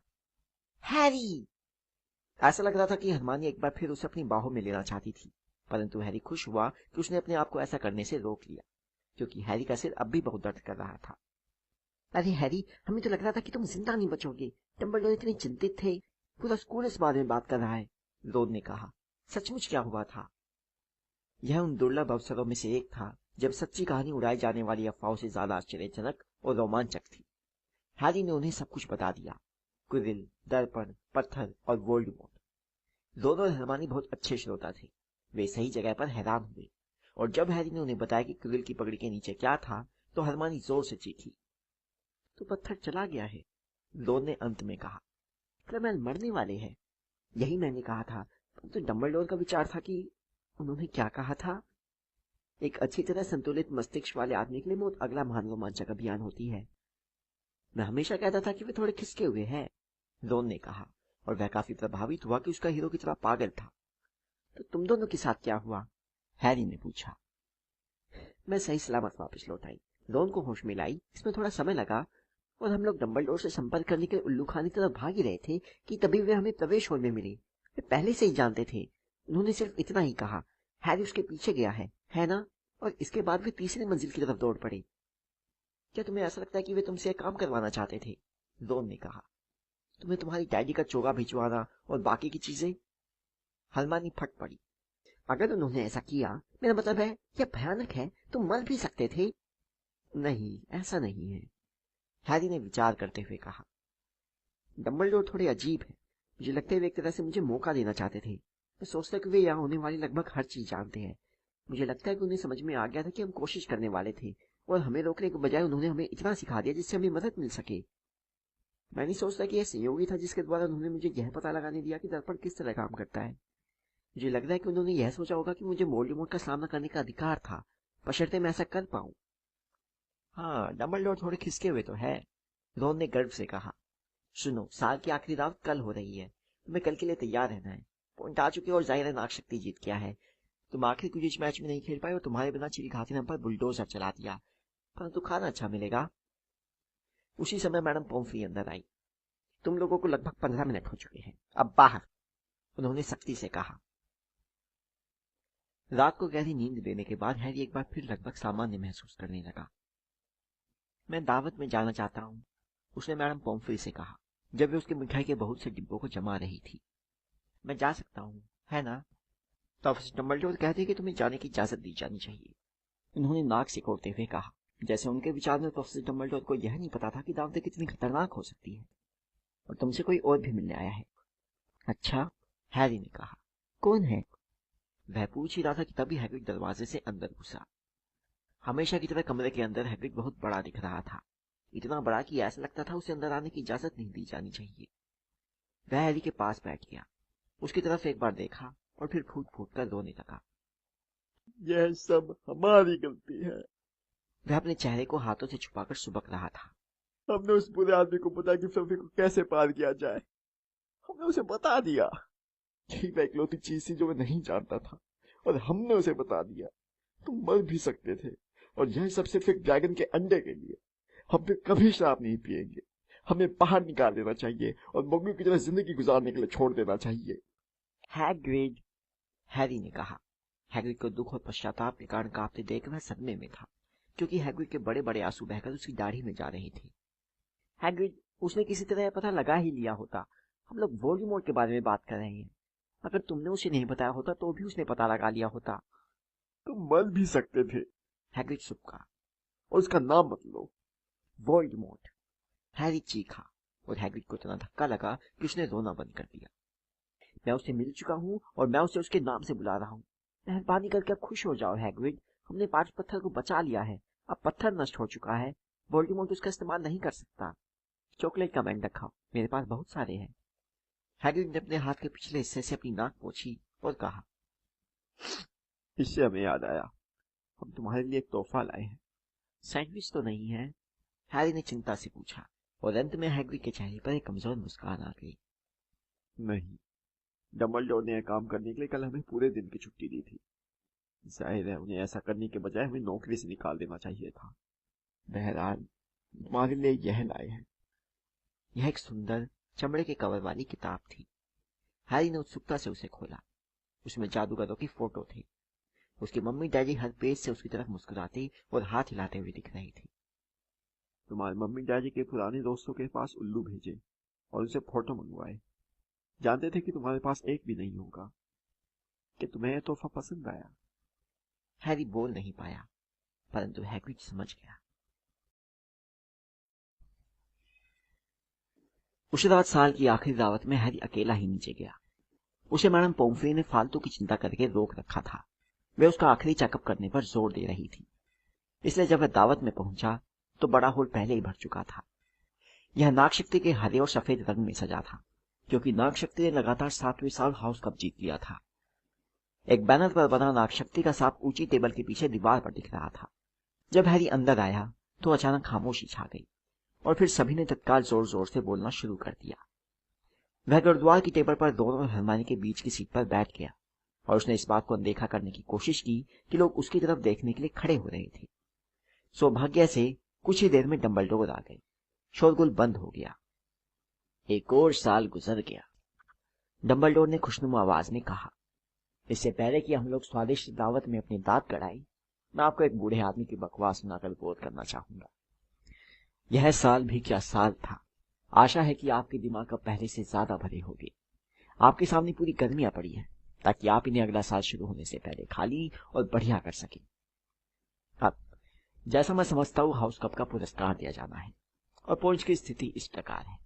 हैरी! ऐसा लग रहा था कि हरमानी एक बार फिर उसे अपनी बाहों में लेना चाहती थी, परंतु हैरी खुश हुआ कि उसने अपने आप को ऐसा करने से रोक लिया, क्योंकि हैरी का सिर अब भी बहुत दर्द कर रहा था। अरे हैरी, हमें तो लग रहा था कि तुम जिंदा नहीं बचोगे। डंबलडोर इतने चिंतित थे। पूरा स्कूल इस बारे में बात कर रहा है, रोन ने कहा। सचमुच क्या हुआ था? यह उन दुर्लभ अवसरों में से एक था जब सच्ची कहानी उड़ाई जाने वाली अफवाहों से ज्यादा आश्चर्यजनक और रोमांचक थी। हैरी ने उन्हें सब कुछ बता दिया। कुरिल, दर्पण, पत्थर और वोल्डेमॉर्ट। रोन और हरमानी बहुत अच्छे श्रोता थे। वे सही जगह पर हैरान हुए, और जब हैरी ने उन्हें बताया कि कुरिल की पगड़ी के नीचे क्या था तो हरमानी जोर से चीखी। तो पत्थर चला गया है, रोन ने अंत में कहा। क्लेमेंट मरने वाले हैं। यही मैंने कहा था, तो डंबलडोर का विचार था कि उन्होंने क्या कहा था? एक अच्छी तरह संतुलित मस्तिष्क वाले आदमी के लिए मौत अगला महान रोमांचक अभियान होती है। मैं हमेशा कहता था कि वे थोड़े खिसके हुए हैं, रोन ने कहा, और वह काफी प्रभावित हुआ कि उसका हीरो कितना पागल था। तो तुम दोनों के साथ क्या हुआ? हैरी ने पूछा। मैं सही सलामत वापस लौट आई, रोन को होश में लाई। इसमें थोड़ा समय लगा, और हम लोग डंबलडोर से संपर्क करने के लिए उल्लू खानी तरफ भाग ही रहे थे कि तभी वे हमें प्रवेश हॉल में मिले। वे पहले से ही जानते थे। उन्होंने सिर्फ इतना ही कहा, हैरी उसके पीछे गया है ना? और इसके बाद वे तीसरी मंजिल की तरफ दौड़ पड़े। क्या तुम्हें ऐसा लगता है कि वे तुमसे एक काम करवाना चाहते थे? रोन ने कहा। तुम्हें तुम्हारी डैडी का चोगा भिजवाना और बाकी की चीजें। हरमानी फट पड़ी। अगर उन्होंने ऐसा किया, मेरा मतलब है यह भयानक है, तुम मर भी सकते थे। नहीं, ऐसा नहीं है, हैरी ने विचार करते हुए कहा। डम्बलडोर थोड़े अजीब है। मुझे लगता है वे एक तरह से मुझे मौका देना चाहते थे। मैं सोचता कि वे यहाँ होने वाली लगभग हर चीज जानते हैं। मुझे लगता है कि उन्हें समझ में आ गया था कि हम कोशिश करने वाले थे, और हमें रोकने के बजाय उन्होंने हमें इतना सिखा दिया जिससे हमें मदद मिल सके। मैं नहीं सोचता कि यह सहयोगी था जिसके द्वारा उन्होंने मुझे यह पता लगाने दिया कि दर्पण किस तरह काम करता है। मुझे लग रहा है कि उन्होंने यह सोचा होगा कि मुझे वोल्डेमॉर्ट का सामना करने का अधिकार था, बशर्ते मैं ऐसा कर पाऊं। हाँ, डंबलडोर थोड़े खिसके हुए तो है, रोन ने गर्व से कहा। सुनो, साल की आखिरी रात कल हो रही है, तुम्हें कल के लिए तैयार रहना है। पॉइंट आ चुके और जाहिर है नाग शक्ति जीत गया है। तुम आखिरी क्विडिच मैच में नहीं खेल पाए और तुम्हारे बिना चिली घाटी ने हम पर बुलडोजर चला दिया, परंतु खाना अच्छा मिलेगा। उसी समय मैडम पोम्फ्री अंदर आई। तुम लोगों को लगभग 15 मिनट हो चुके हैं, अब बाहर, उन्होंने सख्ती से कहा। रात को गहरी नींद लेने के बाद हैरी एक बार फिर लगभग सामान्य महसूस करने लगा। मैं दावत में जाना चाहता हूँ, उसने मैडम पोम्फ्री से कहा, जब वे उसके मिठाई के बहुत से डिब्बों को जमा रही थी। मैं जा सकता हूँ, है ना? प्रोफेसर डंबलडोर कहते हैं कि तुम्हें जाने की इजाजत दी जानी चाहिए, उन्होंने नाक सिकोड़ते हुए कहा, जैसे उनके विचार में प्रोफेसर डंबलडोर को यह नहीं पता था कि दावतें कितनी खतरनाक हो सकती है। और तुमसे कोई और भी मिलने आया है। अच्छा, हैरी ने कहा। कौन है? वह पूछ ही रहा था कि तभी हैग्रिड दरवाजे से अंदर घुसा। हमेशा की तरह कमरे के अंदर हैग्रिड बहुत बड़ा दिख रहा था, इतना बड़ा कि ऐसा लगता था उसे अंदर आने की इजाजत नहीं दी जानी चाहिए। वह हैरी के पास बैठ गया, उसकी तरफ एक बार देखा और फिर फूट फूट कर रोने लगा। यह सब हमारी गलती है। वह अपने चेहरे को हाथों से छुपाकर सुबक रहा था। हमने उस बुरे आदमी को बताया कि फ्लफी को कैसे पार किया जाए। हमने उसे बता दिया। यही वह इकलौती चीज थी जो मैं नहीं जानता था, और हमने उसे बता दिया। तुम मर भी सकते थे, और यह सब सिर्फ एक ड्रैगन के अंडे के लिए। हम फिर कभी शराब नहीं पिएंगे। हमें बाहर निकाल देना चाहिए और मुर्गियों की तरह जिंदगी गुजारने के लिए छोड़ देना चाहिए। हैग्रिड, हैरी ने कहा। हैग्रिड को दुख और पश्चाताप के कारण कांपते देख वह सदमे में था, क्योंकि हैग्रिड के बड़े बड़े आंसू बहकर उसकी दाढ़ी में जा रहे थे। हैग्रिड, उसने किसी तरह पता लगा ही लिया होता। हम लोग वोल्डेमॉर्ट के बारे में बात कर रहे हैं। अगर तुमने उसे नहीं बताया होता तो भी उसने पता लगा लिया होता। तुम मर भी सकते थे। हैग्रिड सुबका। और उसका नाम मत लो। वोल्डेमॉर्ट, हैरी चीखा, और हैग्रिड को इतना धक्का लगा कि उसने रोना बंद कर दिया। मैं उससे मिल चुका हूँ और मैं उसे उसके नाम से बुला रहा हूँ। मेहरबानी करके अब खुश हो जाओ हैग्रिड, हमने 5 पत्थर को बचा लिया है। अब पत्थर नष्ट हो चुका है, वोल्डेमॉर्ट उसका इस्तेमाल नहीं कर सकता। चॉकलेट का बैंड रखा, मेरे पास बहुत सारे हैं। हैग्रिड ने अपने हाथ के पिछले हिस्से से अपनी नाक पोंछी और कहा, इससे हमें याद आया, हम तुम्हारे लिए एक तोहफा लाए हैं। सैंडविच तो नहीं है? हैरी ने चिंता से पूछा, और अंत में हैग्रिड के चेहरे पर एक कमजोर मुस्कान आ गई। नहीं, डंबलडोर ने यह काम करने के लिए कल हमें पूरे दिन की छुट्टी दी थी। जाहिर है उन्हें ऐसा करने के बजाय हमें नौकरी से निकाल देना चाहिए था। बहरहाल, तुम्हारे लिए यह लाए हैं। यह एक सुंदर चमड़े के कवर वाली किताब थी। हैरी ने उत्सुकता से उसे खोला। उसमें जादूगरों की फोटो थी। उसकी मम्मी डैडी हर पेज से उसकी तरफ मुस्कुराती और हाथ हिलाते हुए दिख रही थी। तुम्हारे मम्मी डैडी के पुराने दोस्तों के पास उल्लू भेजे और उनसे फोटो मंगवाए। जानते थे कि तुम्हारे पास एक भी नहीं होगा। कि तुम्हें यह तोहफा पसंद आया? हैरी बोल नहीं पाया, परंतु हैग्रिड समझ गया। उस रात साल की आखिरी दावत में हैरी अकेला ही नीचे गया। उसे मैडम पोम्फ्री ने फालतू की चिंता करके रोक रखा था। वे उसका आखिरी चेकअप करने पर जोर दे रही थी। इसलिए जब वह दावत में पहुंचा तो बड़ा हॉल पहले ही भर चुका था। यह नागशक्ति के हरे और सफेद रंग में सजा था, क्योंकि नागशक्ति ने लगातार 7वें साल हाउस कप जीत लिया था। एक बैनर पर बना नागशक्ति का सांप ऊंची टेबल के पीछे दीवार पर दिख रहा था। जब हैरी अंदर आया तो अचानक खामोशी छा गई, और फिर सभी ने तत्काल जोर जोर से बोलना शुरू कर दिया। वह गुरुद्वार की टेबल पर दोनों और हरमानी के बीच की सीट पर बैठ गया, और उसने इस बात को अनदेखा करने की कोशिश की कि लोग उसकी तरफ देखने के लिए खड़े हो रहे थे। सौभाग्य से कुछ ही देर में डंबलडोर आ गए। शोरगुल बंद हो गया। एक और साल गुजर गया, डंबलडोर ने खुशनुमा आवाज में कहा। इससे पहले कि हम लोग स्वादिष्ट दावत में अपने दांत कढ़ाएं, मैं आपको एक बूढ़े आदमी की बकवास सुनाकर बोध करना चाहूंगा। यह साल भी क्या साल था। आशा है कि आपके दिमाग अब पहले से ज्यादा भरे होंगे। आपके सामने पूरी गर्मियां पड़ी है ताकि आप इन्हें अगला साल शुरू होने से पहले खाली और बढ़िया कर सकें। अब जैसा मैं समझता हूँ, हाउस कप का पुरस्कार दिया जाना है और पॉइंट्स की स्थिति इस प्रकार है।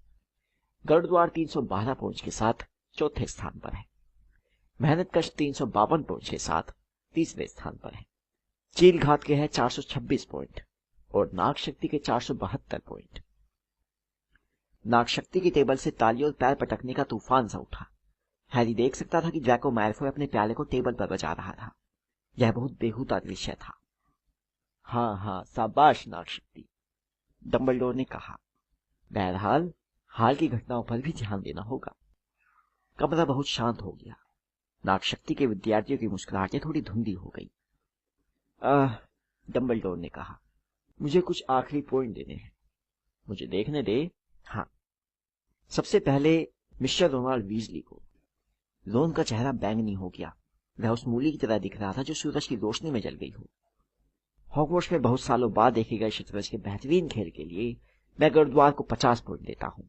गढ़द्वार 312 पॉइंट्स के साथ चौथे स्थान पर है। मेहनतकश 352 पॉइंट्स के साथ तीसरे स्थान पर है। चील घात के है 426 पॉइंट और नाग शक्ति के 472 पॉइंट। नाग शक्ति की टेबल से ताली और पैर पटकने का तूफान सा उठा। हैरी देख सकता था कि ड्रैको मैलफॉय अपने प्याले को टेबल पर बजा रहा था। यह बहुत बेहूदा दृश्य था। हाँ हाँ, शाबाश नाग शक्ति, डंबलडोर ने कहा। बहरहाल हाल की घटनाओं पर भी ध्यान देना होगा। कमरा बहुत शांत हो गया। नाग शक्ति के विद्यार्थियों की मुस्कुराहटें थोड़ी धुंधली हो गई। डंबलडोर ने कहा, मुझे कुछ आखिरी पॉइंट देने हैं, मुझे देखने दे। हाँ, सबसे पहले मिस्टर रोनाल्ड वीजली को। रोन का चेहरा बैंगनी हो गया। वह उस मूली की तरह दिख रहा था जो सूरज की रोशनी में जल गई हो। हॉगवर्ट्स में बहुत सालों बाद देखे गए शतरंज के बेहतरीन खेल के लिए मैं गरुड़द्वार को 50 पॉइंट देता हूं।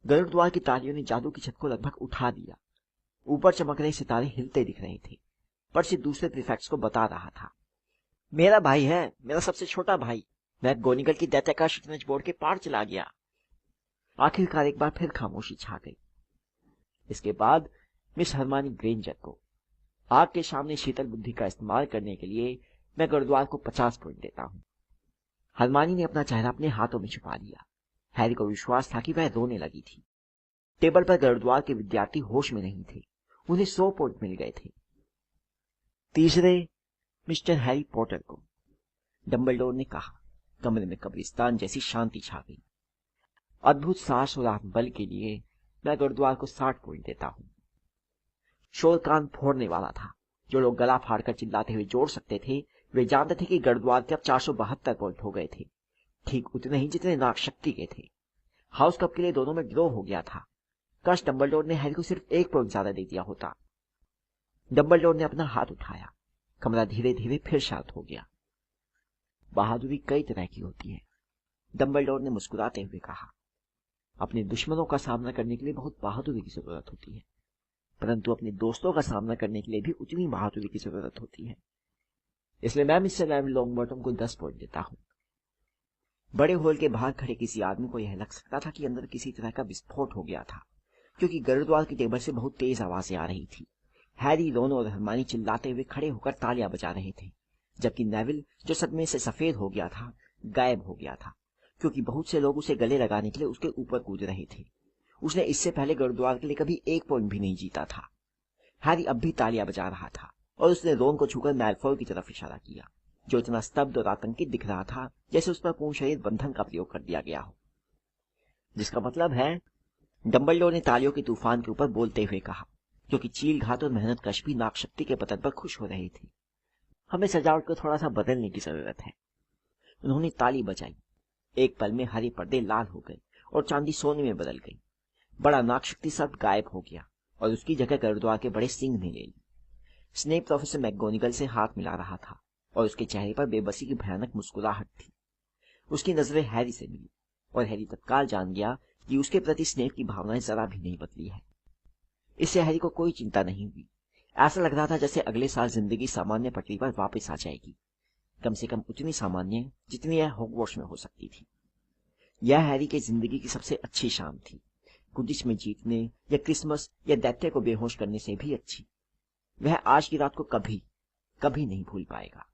गरुड़द्वार की तालियों ने जादू की छत को लगभग उठा दिया। ऊपर चमक रहे सितारे हिलते दिख रहे थे। पर्ची दूसरे प्रीफेक्ट्स को बता रहा था, मेरा भाई है, मेरा सबसे छोटा भाई। वह गोनिगल की दैत्याकार शतरंज बोर्ड के पार चला गया। आखिरकार एक बार फिर खामोशी छा गई। इसके बाद मिस हरमानी ग्रेंजर को। आग के सामने शीतल बुद्धि का इस्तेमाल करने के लिए मैं गरुड़द्वार को 50 पॉइंट देता हूं। हरमानी ने अपना चेहरा अपने हाथों में छुपा लिया। हैरी को विश्वास था कि वह रोने लगी थी। टेबल पर गरुड़द्वार के विद्यार्थी होश में नहीं थे। उन्हें 100 पॉइंट मिल गए थे। तीसरे मिस्टर हैरी पॉटर को, डंबलडोर ने कहा। कमरे में कब्रिस्तान जैसी शांति छा गई। अद्भुत साहस और आत्मबल के लिए मैं गरुड़द्वार को 60 पॉइंट देता हूं। शोर कान फोड़ने वाला था। जो लोग गला फाड़कर चिल्लाते हुए जोड़ सकते थे, वे जानते थे कि गरुड़द्वार के अब 472 पॉइंट हो गए थे, ठीक उतने ही जितने नाग शक्ति के थे। हाउस कप के लिए दोनों में ड्रॉ हो गया था। काश डंबलडोर ने हैरी को सिर्फ 1 पॉइंट ज्यादा दे दिया होता। डंबलडोर ने अपना हाथ उठाया। कमरा धीरे धीरे फिर शांत हो गया। बहादुरी कई तरह की होती है, डंबलडोर ने मुस्कुराते हुए कहा। अपने दुश्मनों का सामना करने के लिए बहुत बहादुरी की जरूरत होती है, परंतु अपने दोस्तों का सामना करने के लिए भी उतनी बहादुरी की जरूरत होती है। इसलिए मैं मिस्टर नेविल लॉन्गबॉटम को 10 पॉइंट देता हूं। बड़े हॉल के बाहर खड़े किसी आदमी को यह लग सकता था कि अंदर किसी तरह का विस्फोट हो गया था, क्योंकि गरुड़द्वार की टेबल से बहुत तेज आवाजें आ रही थी। हैरी, रोन और हरमानी चिल्लाते हुए खड़े होकर तालियां बजा रहे थे, जबकि नेविल, जो सदमे से सफेद हो गया था, गायब हो गया था, क्योंकि बहुत से लोग उसे गले लगाने के लिए उसके ऊपर कूद रहे थे। उसने इससे पहले गरुड़द्वार के लिए कभी 1 पॉइंट भी नहीं जीता था। हैरी अब भी तालियां बजा रहा था और उसने रोन को छूकर मैलफॉय की तरफ इशारा किया, जो इतना स्तब्ध और आतंकित दिख रहा था जैसे उस पर पूर्ण शरीर बंधन का प्रयोग कर दिया गया हो। जिसका मतलब है, डंबलडोर ने तालियों के तूफान के ऊपर बोलते हुए कहा, क्योंकि चील घात और मेहनतकश भी नाग शक्ति के पतन पर खुश हो रहे थे। हमें सजावट को थोड़ा सा बदलने की जरूरत है। उन्होंने ताली बजाई। एक पल में हरे पर्दे लाल हो गए और चांदी सोने में बदल गई। बड़ा नाग शक्ति शब्द गायब हो गया और उसकी जगह गरुड़द्वार के बड़े सिंह ने ले ली। स्नेप प्रोफेसर मैकगोनिगल से हाथ मिला रहा था और उसके चेहरे पर बेबसी की भयानक मुस्कुराहट थी। उसकी नजरें हैरी से मिली और हैरी तत्काल जान गया कि उसके प्रति स्नेप की भावनाएं जरा भी नहीं बदली है। इससे हैरी को कोई चिंता नहीं हुई। ऐसा लग रहा था जैसे अगले साल जिंदगी सामान्य पटरी पर वापस आ जाएगी, कम से कम उतनी सामान्य जितनी यह हॉगवर्ट्स में हो सकती थी। यह हैरी की जिंदगी की सबसे अच्छी शाम थी, क्विडिच में जीतने या क्रिसमस या दैत्य को बेहोश करने से भी अच्छी। वह आज की रात को कभी कभी नहीं भूल पाएगा।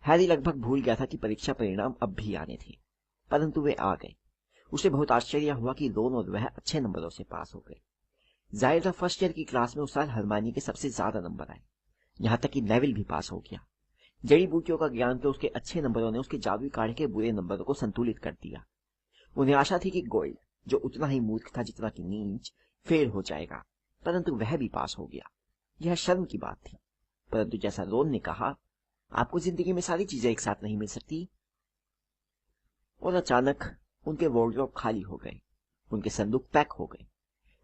हैरी लगभग भूल गया था कि परीक्षा परिणाम अब भी आने थे, परंतु वे आ गए। उसे बहुत आश्चर्य हुआ कि रोन और वह अच्छे नंबरों से पास हो गए। जाहिर था फर्स्ट ईयर की क्लास में उस साल हरमानी के सबसे ज्यादा नंबर आए, यहाँ तक कि नेविल भी पास हो गया। जड़ी बूटियों का ज्ञान के उसके अच्छे नंबरों ने उसके जादुई काढ़े के बुरे नंबरों को संतुलित कर दिया। उन्हें आशा थी कि गोल्ड, जो उतना ही मूर्ख था जितना कि नीच, फेल हो जाएगा, परंतु वह भी पास हो गया। यह शर्म की बात थी, परंतु जैसा रोन ने कहा, आपको जिंदगी में सारी चीजें एक साथ नहीं मिल सकती। और अचानक उनके वार्डरोब खाली हो गए, उनके संदूक पैक हो गए।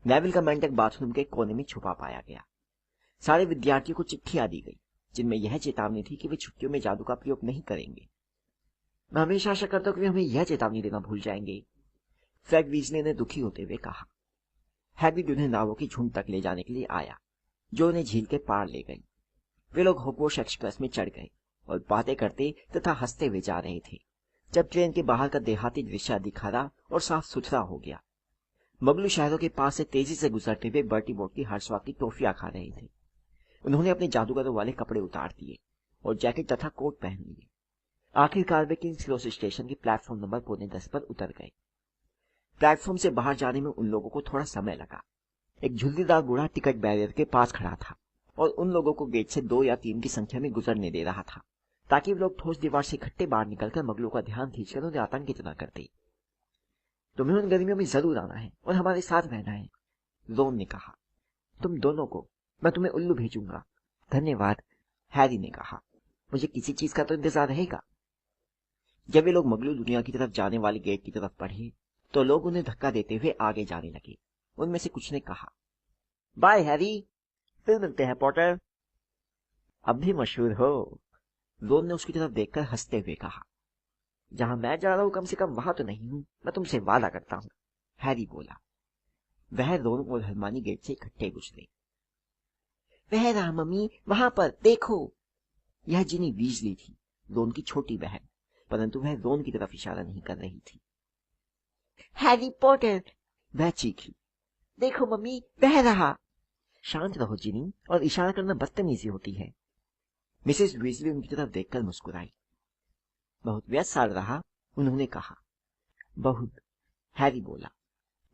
नेविल का मेंढक बाथरूम के कोने में छुपा पाया गया। सारे विद्यार्थियों को चिट्ठियां दी गई, जिनमें यह चेतावनी थी कि वे छुट्टियों में जादू का प्रयोग नहीं करेंगे। मैं हमेशा आशा करता हूँ कि वे हमें यह चेतावनी देना भूल जाएंगे, फ्रेड वीजली ने दुखी होते हुए कहा। हैग्रिड उन्हें नावों की झुंड तक ले जाने के लिए आया, जो उन्हें झील के पार ले गई। वे लोग हॉगवर्ट्स एक्सप्रेस में चढ़ गए और बातें करते तथा हंसते हुए जा रहे थे जब ट्रेन के बाहर का देहाती दृश्य अधिक हरा और साफ सुथरा हो गया। मगलू शहरों के पास से तेजी से गुजरते हुए बर्टी बोर्ड की हर स्वाद की टॉफियां खा रहे थे। उन्होंने अपने जादूगरों वाले कपड़े उतार दिए और जैकेट तथा कोट पहन लिए। आखिरकार वे किंग्स क्रॉस स्टेशन के प्लेटफॉर्म नंबर 9:45 पर उतर गए। प्लेटफॉर्म से बाहर जाने में उन लोगों को थोड़ा समय लगा। एक झुल्लीदार बूढ़ा टिकट बैरियर के पास खड़ा था और उन लोगों को गेट से 2 या 3 की संख्या में गुजरने दे रहा था, ताकि वे लोग ठोस दीवार से इकट्ठे बाहर निकलकर मगलों का ध्यान खींचकर उन्हें आतंकित न करते। तुम्हें उन गर्मियों में जरूर आना है और हमारे साथ रहना है, रोन ने कहा। तुम दोनों को मैं तुम्हें उल्लू भेजूंगा। धन्यवाद, हैरी ने कहा। मुझे किसी चीज का तो इंतजार रहेगा। जब वे लोग मगलू दुनिया की तरफ जाने वाले गेट की तरफ बढ़े तो लोग उन्हें धक्का देते हुए आगे जाने लगे। उनमें से कुछ ने कहा, बाय हैरी, फिर मिलते हैं पॉटर। अब भी मशहूर हो, रोन ने उसकी तरफ देखकर हंसते हुए कहा। जहां मैं जा रहा हूं कम से कम वहां तो नहीं हूं, मैं तुमसे वादा करता हूं, हैरी बोला। वह रोन और हरमानी गेट से इकट्ठे गुजरे। वह रहा मम्मी, वहां पर देखो। यह जिनी वीजली थी, रोन की छोटी बहन, परंतु वह रोन की तरफ इशारा नहीं कर रही थी। हैरी पॉटर, वह चीखी। देखो मम्मी, वह रहा। शांत रहो जिनी, और इशारा करना बदतमीजी होती है। मिसेस वीजली उनकी तरफ देखकर मुस्कुराई। बहुत व्यस्त साल रहा, उन्होंने कहा। बहुत, हैरी बोला।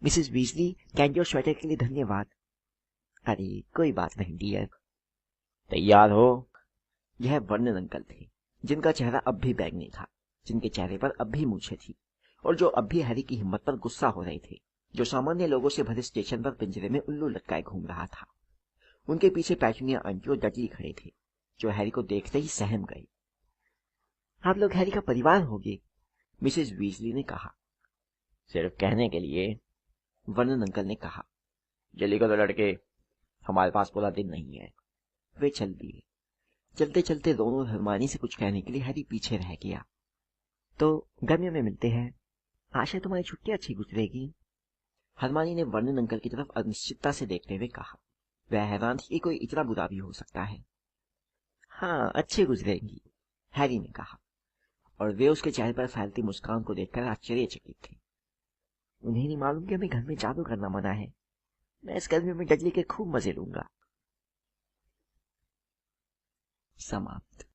मिसेस वीजली, कैंडी और स्वेटर के लिए धन्यवाद। अरे कोई बात नहीं डियर। तैयार हो? यह वर्णन अंकल थे, जिनका चेहरा अब भी बैंगनी था, जिनके चेहरे पर अब भी मूछें थी, और जो अब भी हैरी की हिम्मत पर गुस्सा हो रहे थे, जो सामान्य लोगों से भरे स्टेशन पर पिंजरे में उल्लू लटकाए घूम रहा था। उनके पीछे पैटूनिया आंटी और डडली खड़े थे, जो हैरी को देखते ही सहम गए। आप लोग हैरी का परिवार होगे, मिसेस वीजली ने कहा। सिर्फ कहने के लिए, वर्णन अंकल ने कहा। जल्दी करो लड़के, हमारे पास पूरा दिन नहीं है। वे चल दिए। चलते चलते रोन और हरमानी से कुछ कहने के लिए हैरी पीछे रह गया। तो गर्मियों में मिलते हैं। आशा तुम्हारी छुट्टी अच्छी गुजरेगी। हरमानी ने वर्णन अंकल की तरफ अनिश्चितता से देखते हुए कहा। वह हैरान थी कि कोई इतना बुरा भी हो सकता है। हाँ, अच्छी गुजरेगी, हैरी ने कहा, और वे उसके चेहरे पर फैलती मुस्कान को देखकर आश्चर्यचकित थे। उन्हें नहीं मालूम कि हमें घर में जादू करना मना है। मैं इस गर्मी में डडली के खूब मजे लूंगा। समाप्त।